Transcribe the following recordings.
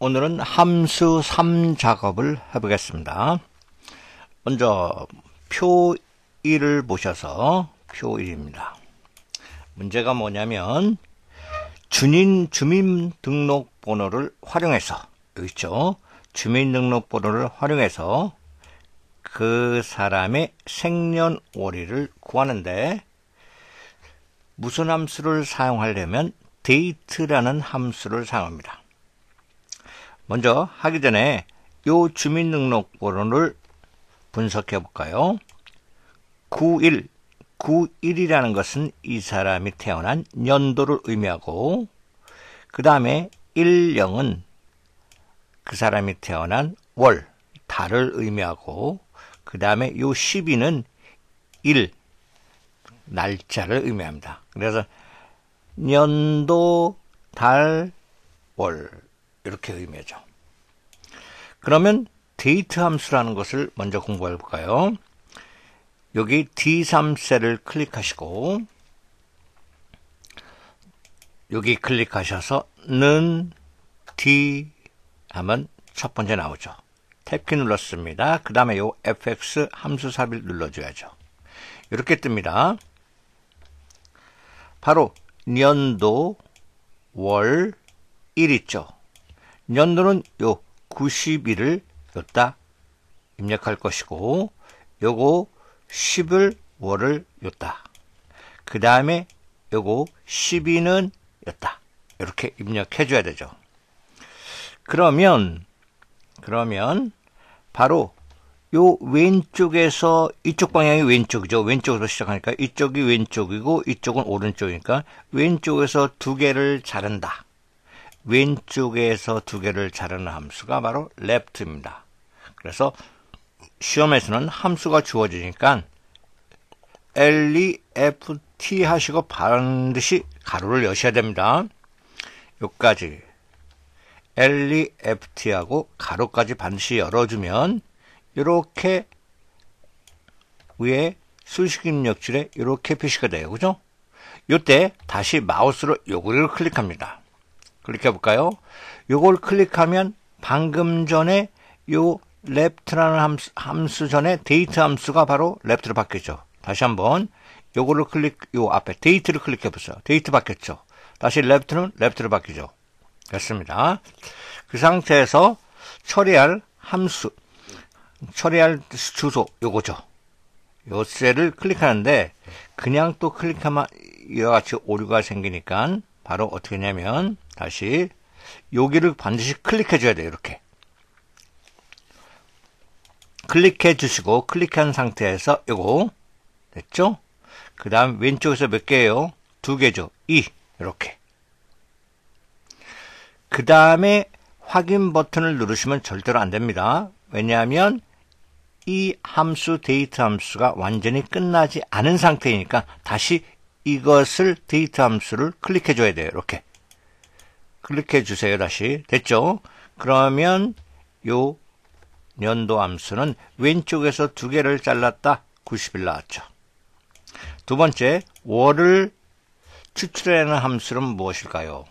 오늘은 함수 3 작업을 해보겠습니다. 먼저 표 1을 보셔서 표 1입니다. 문제가 뭐냐면 주민등록번호를 활용해서, 여기 있죠? 주민등록번호를 활용해서 그 사람의 생년월일을 구하는데 무슨 함수를 사용하려면 date라는 함수를 사용합니다. 먼저 하기 전에 이 주민등록번호를 분석해 볼까요? 91이라는 것은 이 사람이 태어난 연도를 의미하고, 그 다음에 10은 그 사람이 태어난 월, 달을 의미하고, 그 다음에 요 12는 일, 날짜를 의미합니다. 그래서 연도, 달, 월 이렇게 의미하죠. 그러면 데이트 함수라는 것을 먼저 공부해 볼까요? 여기 D3셀을 클릭하시고 여기 클릭하셔서 는 D 하면 첫 번째 나오죠. 탭키 눌렀습니다. 그 다음에 요 fx 함수 삽입 눌러줘야죠. 이렇게 뜹니다. 바로 년도, 월, 일 있죠. 년도는 요 91을 여기다 입력할 것이고, 요거 10을 월을 여기다. 그 다음에 요거 12는 여기다. 이렇게 입력해 줘야 되죠. 그러면 바로 요 왼쪽에서, 이쪽 방향이 왼쪽이죠. 왼쪽으로 시작하니까 이쪽이 왼쪽이고 이쪽은 오른쪽이니까 왼쪽에서 두 개를 자른다. 왼쪽에서 두 개를 자르는 함수가 바로 left입니다. 그래서 시험에서는 함수가 주어지니까 left 하시고 반드시 가로를 여셔야 됩니다. 여기까지 left하고 가로까지 반드시 열어주면 이렇게 위에 수식 입력줄에 이렇게 표시가 돼요. 그죠? 이때 다시 마우스로 요거를 클릭합니다. 클릭해 볼까요? 요걸 클릭하면 방금 전에 요 left라는 함수 전에 date 함수가 바로 left로 바뀌었죠. 다시 한번 요거를 요 앞에 date를 클릭해 보세요. date 바뀌었죠. 다시 left는 left로 바뀌죠. 됐습니다. 그 상태에서 처리할 주소 요거죠. 요 셀을 클릭하는데 그냥 또 클릭하면 이와 같이 오류가 생기니까 바로 어떻게 하냐면 다시 여기를 반드시 클릭해 줘야 돼요. 이렇게 클릭해 주시고, 클릭한 상태에서 요거 됐죠? 그 다음 왼쪽에서 몇 개예요? 2개죠. 2 이렇게. 그 다음에 확인 버튼을 누르시면 절대로 안 됩니다. 왜냐하면 이 함수 데이트 함수가 완전히 끝나지 않은 상태이니까 다시 이것을 데이트 함수를 클릭해 줘야 돼요. 이렇게 클릭해 주세요. 다시 됐죠? 그러면 요 연도 함수는 왼쪽에서 두 개를 잘랐다. 90일 나왔죠. 두 번째, 월을 추출하는 함수는 무엇일까요?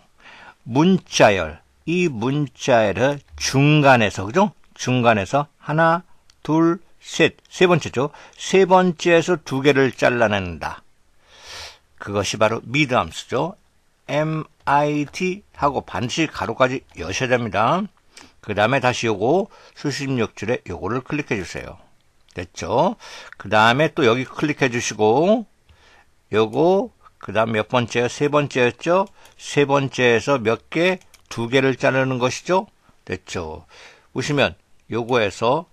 문자열. 이 문자열의 중간에서, 그죠? 중간에서 하나, 둘, 셋. 세 번째죠. 세 번째에서 두 개를 잘라낸다. 그것이 바로 미드 함수죠. MID 하고 반드시 가로까지 여셔야 됩니다. 그 다음에 다시 요거 수식입력줄에 요거를 클릭해 주세요. 됐죠? 그 다음에 또 여기 클릭해 주시고 요거 그 다음 몇 번째요? 세 번째였죠? 세 번째에서 몇 개? 두 개를 자르는 것이죠? 됐죠? 보시면 요거에서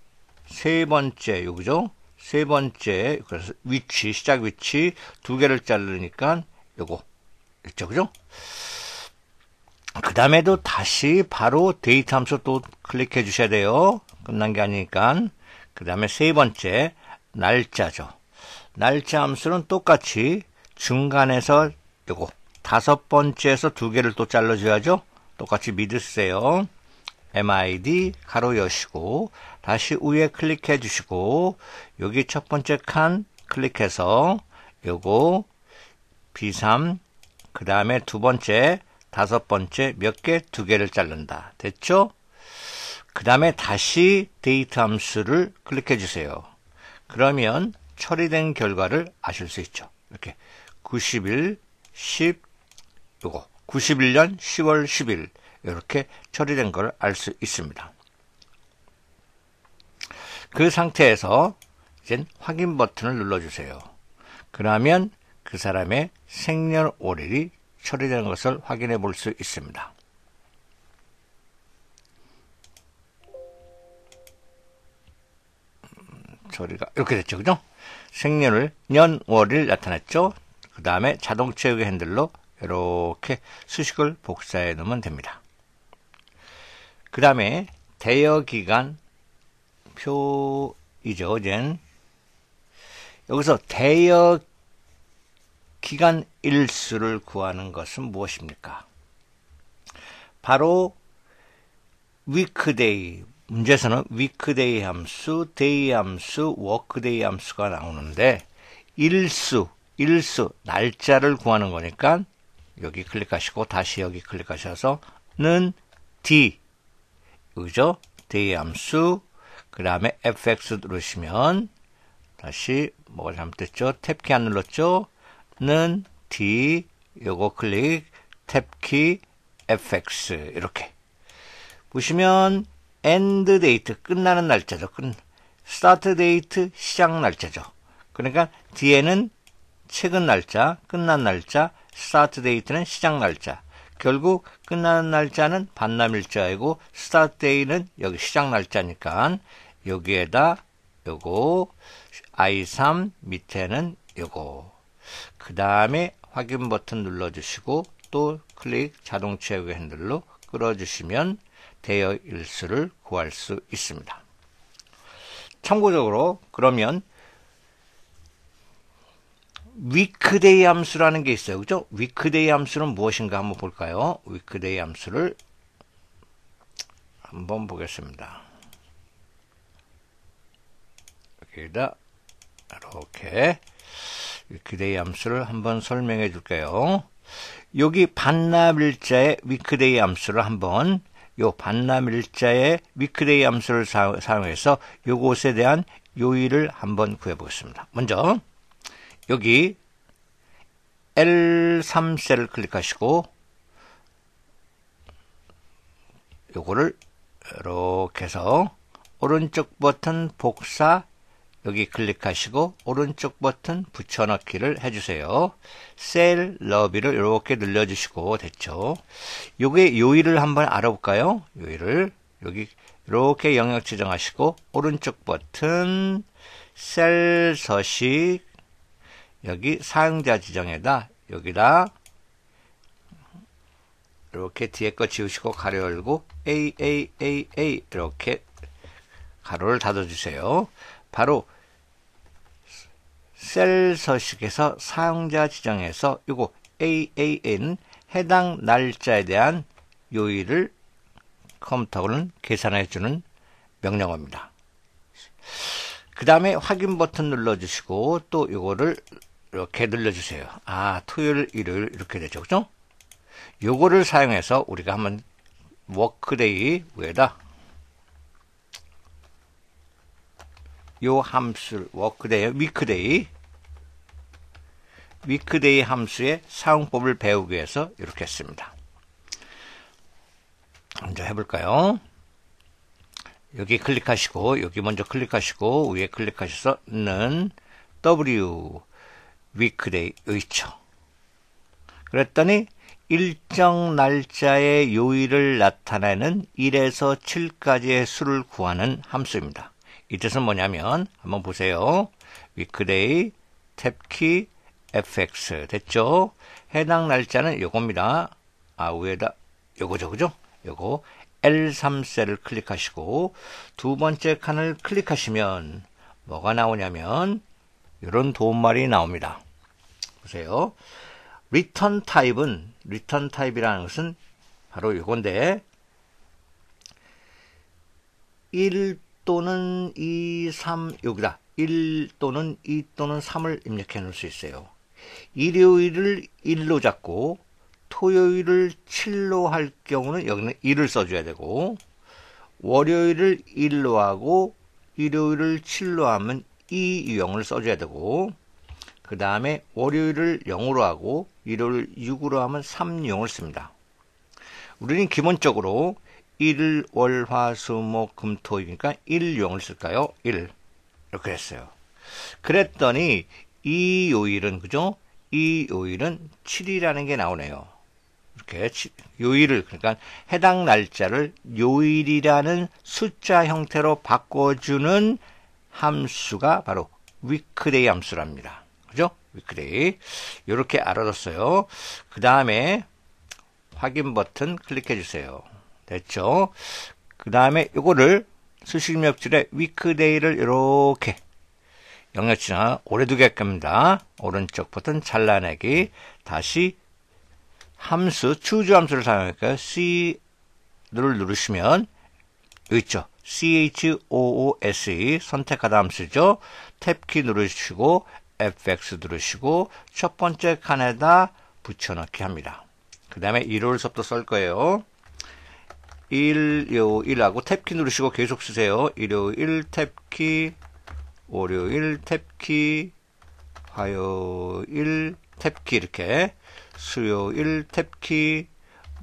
세 번째 요거죠? 세 번째, 그래서 위치, 시작 위치 두 개를 자르니까 요거 있죠? 그죠? 그 다음에도 다시 바로 데이트 함수 또 클릭해 주셔야 돼요. 끝난 게 아니니까. 그 다음에 세 번째, 날짜죠. 날짜 함수는 똑같이 중간에서 요거 다섯 번째에서 두 개를 또 잘라줘야죠. 똑같이 믿으세요. MID 가로 여시고 다시 위에 클릭해 주시고 여기 첫 번째 칸 클릭해서 요거 B3 그 다음에 두 번째 다섯 번째 몇 개? 두 개를 자른다. 됐죠? 그 다음에 다시 데이트 함수를 클릭해 주세요. 그러면 처리된 결과를 아실 수 있죠. 이렇게 91, 10, 요거 91년 10월 10일 이렇게 처리된 걸 알 수 있습니다. 그 상태에서 이제 확인 버튼을 눌러주세요. 그러면 그 사람의 생년월일이 처리된 것을 확인해 볼 수 있습니다. 처리가 이렇게 됐죠, 그죠? 생년을 년월일 나타났죠. 그 다음에 자동 채우기 핸들로 이렇게 수식을 복사해 놓으면 됩니다. 그 다음에 대여기간 표이죠. 이젠 여기서 대여기간 일수를 구하는 것은 무엇입니까? 바로 weekday, 문제에서는 weekday 함수, day 함수, workday 함수가 나오는데 일수, 날짜를 구하는 거니까 여기 클릭하시고 다시 여기 클릭하셔서는 D, 그죠? day 함수, 그 다음에 fx 누르시면 다시 뭐가 잘못됐죠? 탭키 안 눌렀죠? 는 D, 요거 클릭, 탭키, fx 이렇게 보시면 end date 끝나는 날짜죠. start date 시작 날짜죠. 그러니까 뒤에는 최근 날짜, 끝난 날짜, start date는 시작 날짜. 결국 끝나는 날짜는 반납일자이고 start date는 여기 시작 날짜니까 여기에다 요거 I3 밑에는 요거. 그 다음에 확인 버튼 눌러주시고 또 클릭 자동 채우기 핸들로 끌어주시면 대여 일수를 구할 수 있습니다. 참고적으로 그러면 weekday 함수라는 게 있어요. 그죠? weekday 함수는 무엇인가 한번 볼까요? weekday 함수를 한번 보겠습니다. 여기다 이렇게 weekday 함수를 한번 설명해 줄게요. 여기 반납일자의 weekday 함수를 한번 요 반납일자의 weekday 함수를 사용해서 요것에 대한 요일을 한번 구해 보겠습니다. 먼저 여기 L3셀을 클릭하시고 요거를 이렇게 해서 오른쪽 버튼 복사 여기 클릭하시고 오른쪽 버튼 붙여넣기를 해주세요. 셀 너비를 이렇게 늘려주시고 됐죠. 요게 요일을 한번 알아볼까요? 요일을 여기 이렇게 영역 지정하시고 오른쪽 버튼 셀 서식 여기 사용자 지정에다 여기다 이렇게 뒤에 거 지우시고 가로 열고 AAAA 이렇게 가로를 닫아주세요. 바로 셀 서식에서 사용자 지정에서 이거 AAN 해당 날짜에 대한 요일을 컴퓨터는 계산해주는 명령어입니다. 그 다음에 확인 버튼 눌러주시고 또 이거를 이렇게 눌러주세요. 아, 토요일, 일요일 이렇게 되죠. 그죠? 요거를 사용해서 우리가 한번 워크데이 위에다 요 함수 워크데이, 위크데이 함수의 사용법을 배우기 위해서 이렇게 했습니다. 먼저 해볼까요? 여기 클릭하시고 여기 먼저 클릭하시고 위에 클릭하셔서는 W 위크데이 있죠. 그랬더니 일정 날짜의 요일을 나타내는 1에서 7까지의 수를 구하는 함수입니다. 이 뜻은 뭐냐면 한번 보세요. 위크데이 탭키 fx 됐죠? 해당 날짜는 요겁니다. 아, 위에다 요거죠, 그죠? 요거 L3셀을 클릭하시고 두 번째 칸을 클릭하시면 뭐가 나오냐면 이런 도움말이 나옵니다. 보세요. return type이라는 것은 바로 이건데 1 또는 2, 3 여기다 1 또는 2 또는 3을 입력해 놓을 수 있어요. 일요일을 1로 잡고 토요일을 7로 할 경우는 여기는 1을 써줘야 되고 월요일을 1로 하고 일요일을 7로 하면 이 유형을 써줘야 되고, 그 다음에 월요일을 0으로 하고 일요일 6으로 하면 3 유형을 씁니다. 우리는 기본적으로 일, 월, 화, 수, 목, 금, 토이니까 1 유형을 쓸까요? 1 이렇게 했어요. 그랬더니 이 요일은 그죠? 이 요일은 7이라는 게 나오네요. 이렇게 요일을, 그러니까 해당 날짜를 요일이라는 숫자 형태로 바꿔주는 함수가 바로 위크데이 함수랍니다. 그죠? 위크데이. 이렇게 알아뒀어요. 그 다음에 확인 버튼 클릭해 주세요. 됐죠? 그 다음에 이거를 수식력줄에 위크데이를 이렇게 영역지나 오래 두게끔 오른쪽 버튼 잘라내기. 다시 함수, 추주 함수를 사용할까요? C를 누르시면 여기 있죠. CHOOSE 선택하다 함수죠. 탭키 누르시고 FX 누르시고 첫 번째 칸에다 붙여넣기 합니다. 그 다음에 일요일서부터 쓸 거예요. 일요일하고 탭키 누르시고 계속 쓰세요. 일요일 탭키, 월요일 탭키, 화요일 탭키 이렇게, 수요일 탭키,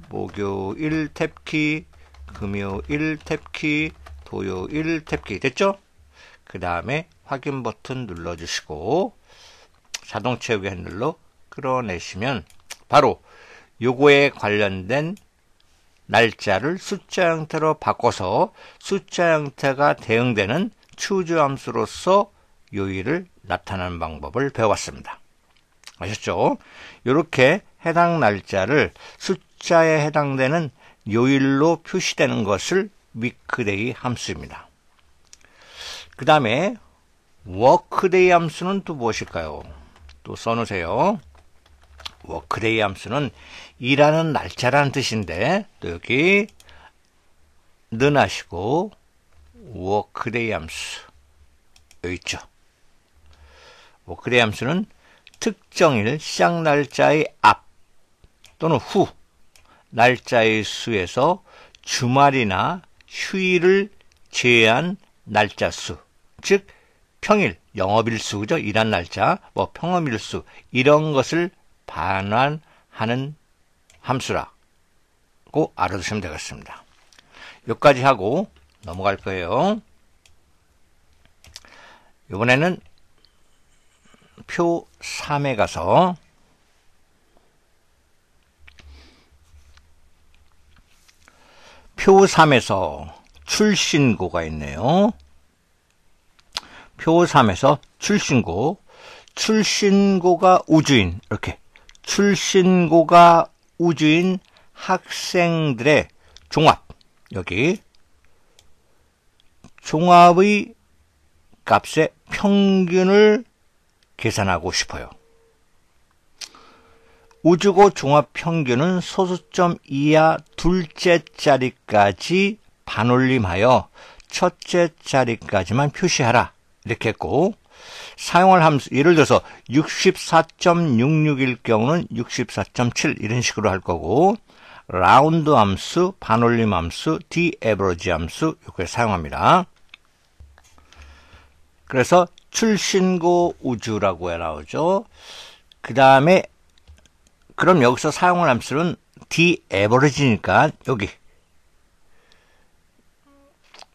목요일 탭키, 금요일 탭키, 토요일 탭키 됐죠? 그 다음에 확인 버튼 눌러주시고 자동 채우기 핸들로 끌어내시면 바로 요거에 관련된 날짜를 숫자 형태로 바꿔서 숫자 형태가 대응되는 추주 함수로서 요일을 나타내는 방법을 배워봤습니다. 아셨죠? 이렇게 해당 날짜를 숫자에 해당되는 요일로 표시되는 것을 위크데이 함수입니다. 그 다음에 워크데이 함수는 또 무엇일까요? 또 써놓으세요. 워크데이 함수는 일하는 날짜라는 뜻인데 또 여기 넣으시고 워크데이 함수 여기 있죠. 워크데이 함수는 특정일 시작 날짜의 앞 또는 후 날짜의 수에서 주말이나 휴일을 제외한 날짜 수, 즉 평일, 영업일수, 그죠? 일한 날짜, 뭐 평업일수 이런 것을 반환하는 함수라고 알아두시면 되겠습니다. 여기까지 하고 넘어갈 거예요. 이번에는 표 3에 가서 표 3에서 출신고가 있네요. 표 3에서 출신고가 우주인, 이렇게 출신고가 우주인 학생들의 종합, 여기 종합의 값의 평균을 계산하고 싶어요. 우주고 종합 평균은 소수점 이하 둘째 자리까지 반올림하여 첫째 자리까지만 표시하라. 이렇게 했고, 사용할 함수, 예를 들어서 64.661일 경우는 64.7 이런 식으로 할 거고, 라운드 함수, 반올림 함수, 디에버리지 함수 이렇게 사용합니다. 그래서 출신고 우주라고 나오죠. 그 다음에 그럼 여기서 사용할 함수는 디에버리지니까 여기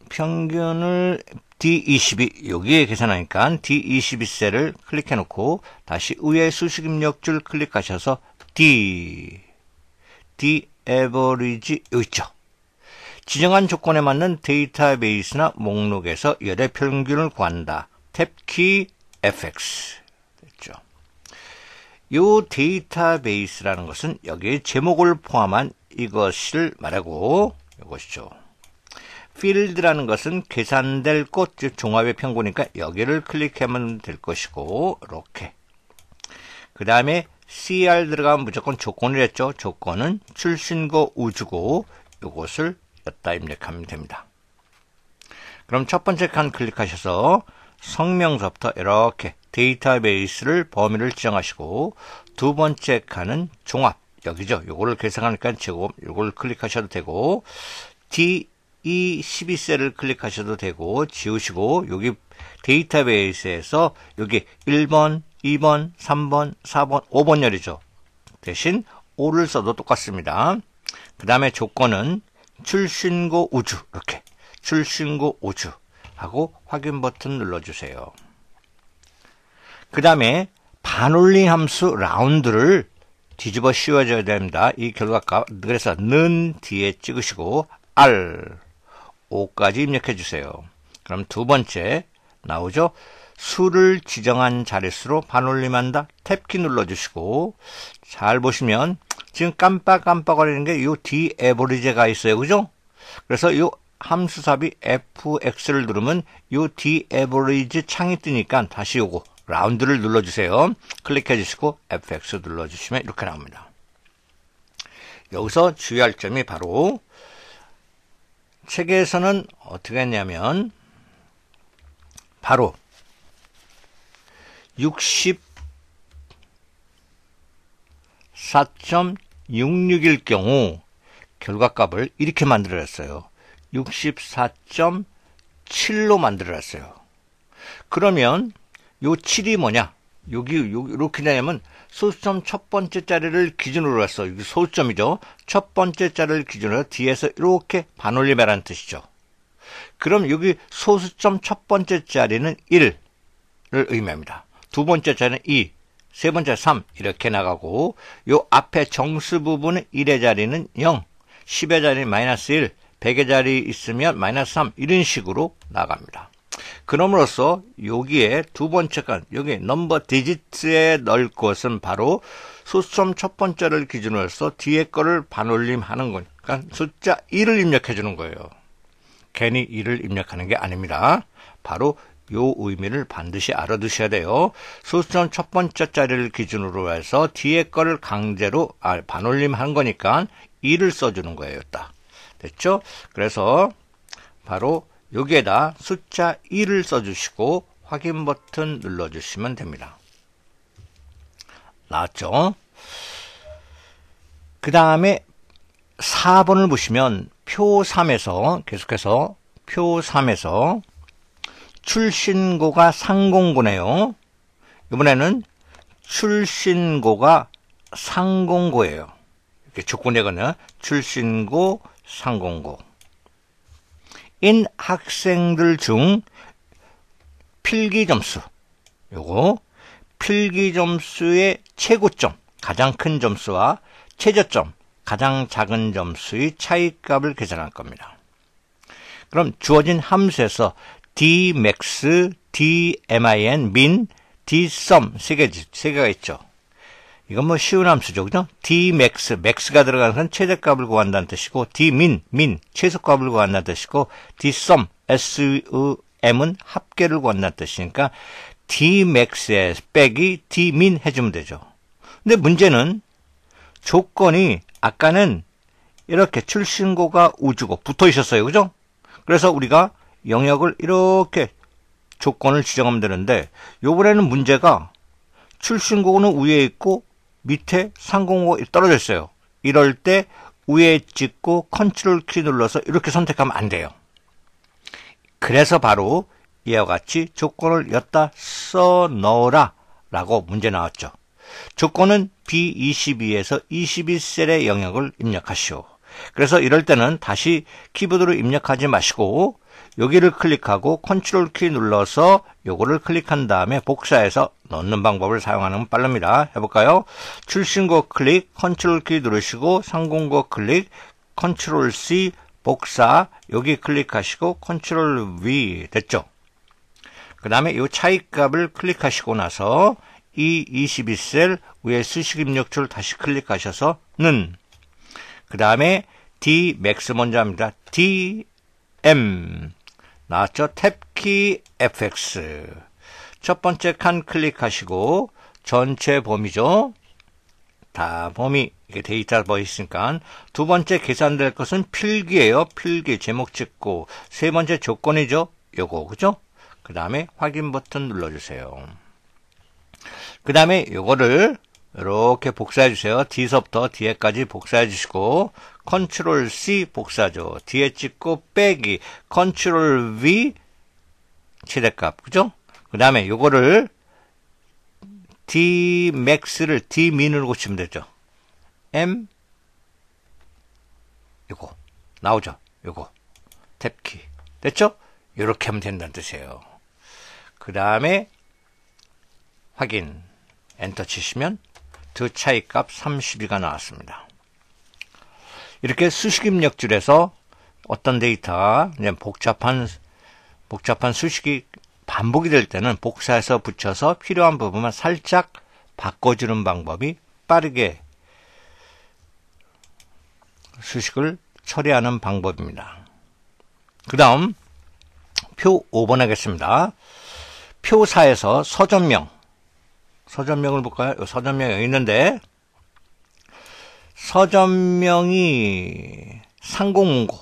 평균을 D22 여기에 계산하니까 D22셀을 클릭해 놓고 다시 위에 수식 입력줄 클릭하셔서 D 여기 있죠. 지정한 조건에 맞는 데이터베이스나 목록에서 열의 평균을 구한다. 탭키 FX 됐죠. 이 데이터베이스라는 것은 여기에 제목을 포함한 이것을 말하고 이것이죠. 필드라는 것은 계산될 곳, 즉 종합의 평균이니까 여기를 클릭하면 될 것이고 이렇게. 그 다음에 CR 들어가면 무조건 조건을 했죠. 조건은 출신고 우주고 이것을 여기다 입력하면 됩니다. 그럼 첫 번째 칸 클릭하셔서 성명서부터 이렇게 데이터베이스를 범위를 지정하시고 두 번째 칸은 종합 여기죠. 요거를 계산하니까 제곱 요걸 클릭하셔도 되고 이 12셀을 클릭하셔도 되고 지우시고 여기 데이터베이스에서 여기 1번, 2번, 3번, 4번, 5번 열이죠. 대신 5를 써도 똑같습니다. 그 다음에 조건은 출신고 우주 이렇게 출신고 우주 하고 확인 버튼 눌러주세요. 그 다음에 반올림 함수 라운드를 뒤집어 씌워줘야 됩니다. 이 결과값 그래서 는 뒤에 찍으시고 R 5까지 입력해 주세요. 그럼 두 번째 나오죠. 수를 지정한 자릿수로 반올림한다. 탭키 눌러주시고 잘 보시면 지금 깜빡깜빡거리는 게 요 D 에버리지가 있어요. 그죠? 그래서 요 함수삽이 FX를 누르면 요 D 에버리지 창이 뜨니까 다시 요거 라운드를 눌러주세요. 클릭해 주시고 FX 눌러주시면 이렇게 나옵니다. 여기서 주의할 점이 바로 책에서는 어떻게 했냐면 바로 64.66일 경우 결과값을 이렇게 만들어냈어요. 64.7로 만들어냈어요. 그러면 요 7이 뭐냐? 여기 이렇게 되냐면 소수점 첫 번째 자리를 기준으로 해서 여기 소수점이죠. 첫 번째 자리를 기준으로 해서 뒤에서 이렇게 반올림해라는 뜻이죠. 그럼 여기 소수점 첫 번째 자리는 1을 의미합니다. 두 번째 자리는 2, 세 번째 3 이렇게 나가고 요 앞에 정수 부분의 1의 자리는 0, 10의 자리는 마이너스 1, 100의 자리 있으면 마이너스 3 이런 식으로 나갑니다. 그럼으로써 여기에 두 번째 건 여기 넘버 디지트에 넣을 것은 바로 소수점 첫 번째를 기준으로 해서 뒤에 거를 반올림하는 거니까 숫자 1을 입력해 주는 거예요. 괜히 1을 입력하는 게 아닙니다. 바로 요 의미를 반드시 알아두셔야 돼요. 소수점 첫 번째 자리를 기준으로 해서 뒤에 거를 강제로 반올림한 거니까 1을 써주는 거예요. 딱 됐죠? 그래서 바로 여기에다 숫자 1을 써주시고 확인 버튼 눌러주시면 됩니다. 나왔죠? 그 다음에 4번을 보시면 표 3에서 계속해서 표 3에서 출신고가 상공고네요. 이번에는 출신고가 상공고예요. 이렇게 조건이거든요. 출신고, 상공고. 인 학생들 중 필기 점수, 요거 필기 점수의 최고점, 가장 큰 점수와 최저점, 가장 작은 점수의 차이값을 계산할 겁니다. 그럼 주어진 함수에서 dmax, dmin, min, dsum 세 개가 있죠. 이건 뭐 쉬운 함수죠. 그죠? dmax, max가 들어가는 건 최대값을 구한다는 뜻이고, dmin, min, 최소값을 구한다는 뜻이고, dsum, sum은 합계를 구한다는 뜻이니까 dmax에 빼기 dmin 해주면 되죠. 근데 문제는 조건이 아까는 이렇게 출신고가 우주고 붙어 있었어요. 그죠? 그래서 우리가 영역을 이렇게 조건을 지정하면 되는데, 요번에는 문제가 출신고는 위에 있고 밑에 상공고가 떨어져 있어요. 이럴 때 위에 찍고 컨트롤 키 눌러서 이렇게 선택하면 안 돼요. 그래서 바로 이와 같이 조건을 여기다 써 넣어라 라고 문제 나왔죠. 조건은 B22에서 21셀의 영역을 입력하시오. 그래서 이럴 때는 다시 키보드로 입력하지 마시고 여기를 클릭하고 컨트롤 키 눌러서 요거를 클릭한 다음에 복사해서 넣는 방법을 사용하는 건 빠릅니다. 해볼까요? 출신고 클릭, 컨트롤 키 누르시고 상공고 클릭, 컨트롤 C, 복사, 여기 클릭하시고 컨트롤 V 됐죠? 그 다음에 이 차이값을 클릭하시고 나서 이 22셀 위에 수식 입력줄 다시 클릭하셔서 는, 그 다음에 D 맥스 먼저 합니다. DM 나왔죠? 탭키 FX 첫 번째 칸 클릭하시고 전체 범위죠. 다 범위 이게 데이터 범위 있으니까 두 번째 계산될 것은 필기예요. 필기 제목 찍고 세 번째 조건이죠. 요거 그죠? 그 다음에 확인 버튼 눌러주세요. 그 다음에 요거를 이렇게 복사해 주세요. D서부터 뒤에까지 복사해 주시고 컨트롤 C 복사죠. 뒤에 찍고 빼기 컨트롤 V 최대값 그죠? 그 다음에 요거를 D max를 D min으로 고치면 되죠. M 요거 나오죠. 요거 탭키 됐죠? 요렇게 하면 된다는 뜻이에요. 그 다음에 확인 엔터 치시면 두 차이 값 32가 나왔습니다. 이렇게 수식 입력줄에서 어떤 데이터가 복잡한 수식이 반복이 될 때는 복사해서 붙여서 필요한 부분만 살짝 바꿔주는 방법이 빠르게 수식을 처리하는 방법입니다. 그 다음 표 5번 하겠습니다. 표 4에서 서전명을 볼까요? 서전명 여기 있는데 서전명이 상공문고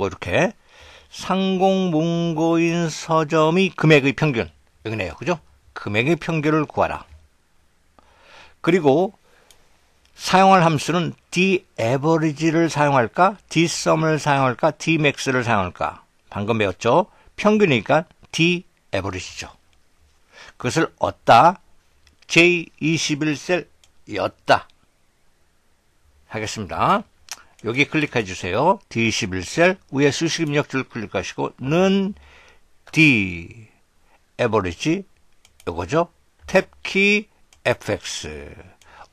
이렇게 상공문고인 서점의 금액의 평균 여기네요. 그죠? 금액의 평균을 구하라. 그리고 사용할 함수는 dAverage를 사용할까? dsum을 사용할까? dmax를 사용할까? 방금 배웠죠? 평균이니까 dAverage죠. 그것을 얻다 J21셀 였다 하겠습니다. 여기 클릭해 주세요. D21셀 위에 수식 입력줄 클릭하시고 는 D average 요거죠. 탭키 fx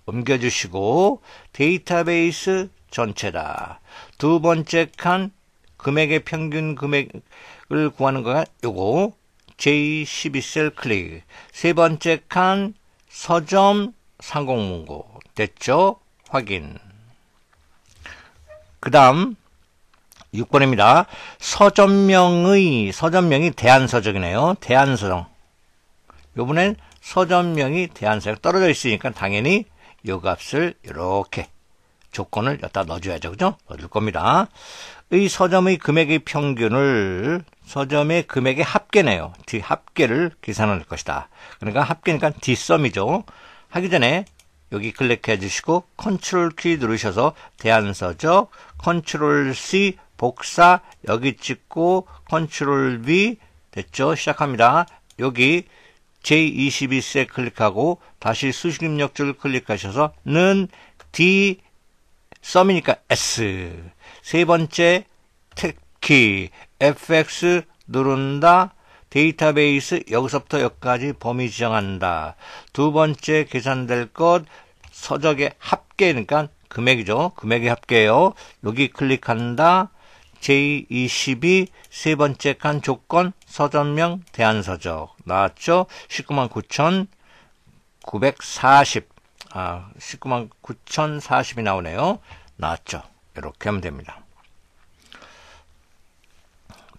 옮겨주시고 데이터베이스 전체다. 두 번째 칸 금액의 평균 금액을 구하는 거가 요거 J12셀 클릭. 세 번째 칸 서점 상공문고 됐죠? 확인. 그 다음 6번입니다. 서점명이 대안서적이네요. 대안서적. 요번엔 서점명이 대안서적 떨어져 있으니까 당연히 요 값을 이렇게 조건을 여기다 넣어줘야죠. 그죠? 넣어줄 겁니다. 의 서점의 금액의 평균을 서점의 금액의 합계네요. 합계를 계산할 것이다. 그러니까 합계니까 dsum이죠. 하기 전에 여기 클릭해 주시고 컨트롤 키 누르셔서 대안서적 컨트롤 C 복사 여기 찍고 컨트롤 V 됐죠? 시작합니다. 여기 J22셀 클릭하고 다시 수식 입력줄 클릭하셔서 는 D 썸이니까 S 세 번째 탭키 FX 누른다. 데이터베이스 여기서부터 여기까지 범위 지정한다. 두 번째 계산될 것 서적의 합계니까 금액이죠. 금액의 합계예요. 여기 클릭한다. J22 세 번째 칸 조건 서점명 대안서적 나왔죠. 199,940 199,040이 나오네요. 나왔죠. 이렇게 하면 됩니다.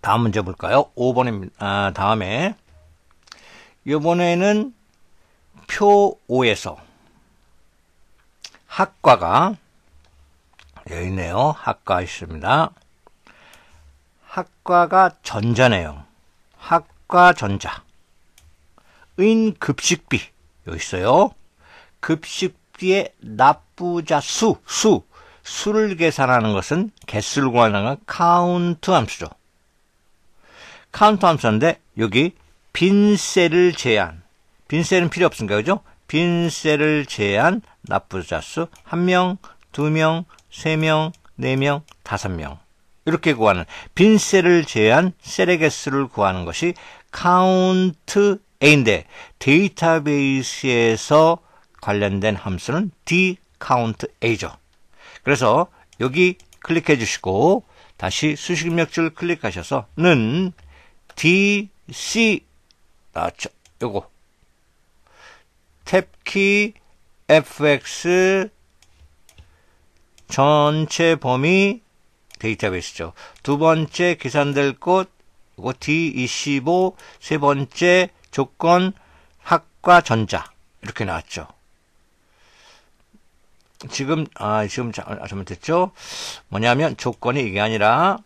다음 문제 볼까요? 5번입니다. 다음에 이번에는 표 5에서 학과가 여기 있네요. 학과 있습니다. 학과가 전자네요. 학과 전자. 인 급식비 여기 있어요. 급식비의 납부자 수를 계산하는 것은 개수를 구하는 건 카운트 함수죠. 카운트 함수인데 여기 빈셀을 제한. 빈셀은 필요 없습니까? 그죠? 빈셀을 제한 납부자 수 1명, 2명, 3명, 4명, 5명. 이렇게 구하는 빈셀을 제한 셀의 개수를 구하는 것이 카운트 A인데 데이터베이스에서 관련된 함수는 dCountA죠. 그래서 여기 클릭해 주시고 다시 수식 입력줄 클릭하셔서 는 DC 요거 탭키 fx 전체 범위 데이터베이스죠. 두 번째 계산될 곳 요거 D25 세 번째 조건 학과 전자 이렇게 나왔죠. 지금 잘못됐죠? 뭐냐면 조건이 이게 아니라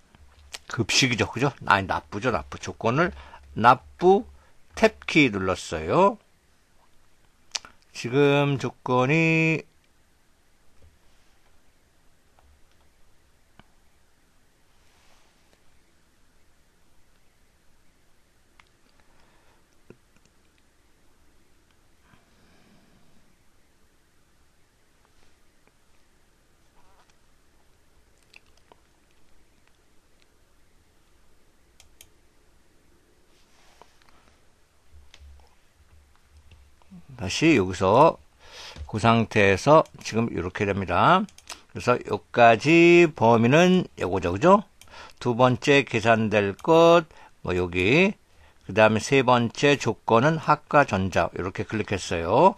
급식이죠. 그죠? 아니, 납부죠. 납부. 조건을 납부 탭키 눌렀어요. 지금 조건이 다시 여기서 그 상태에서 지금 이렇게 됩니다. 그래서 여기까지 범위는 요거죠, 그죠? 두 번째 계산될 것, 뭐 여기, 그 다음에 세 번째 조건은 학과 전자 이렇게 클릭했어요.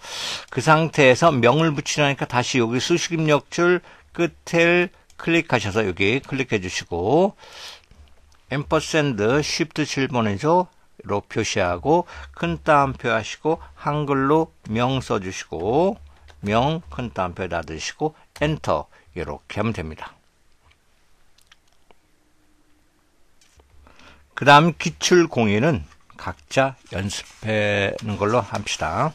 그 상태에서 명을 붙이려니까 다시 여기 수식 입력줄 끝을 클릭하셔서 여기 클릭해 주시고 앰퍼샌드 쉬프트 7번이죠. 로 표시하고 큰 따옴표 하시고 한글로 명 써주시고 명 큰 따옴표 닫으시고 엔터 이렇게 하면 됩니다. 그 다음 기출 공의는 각자 연습하는 걸로 합시다.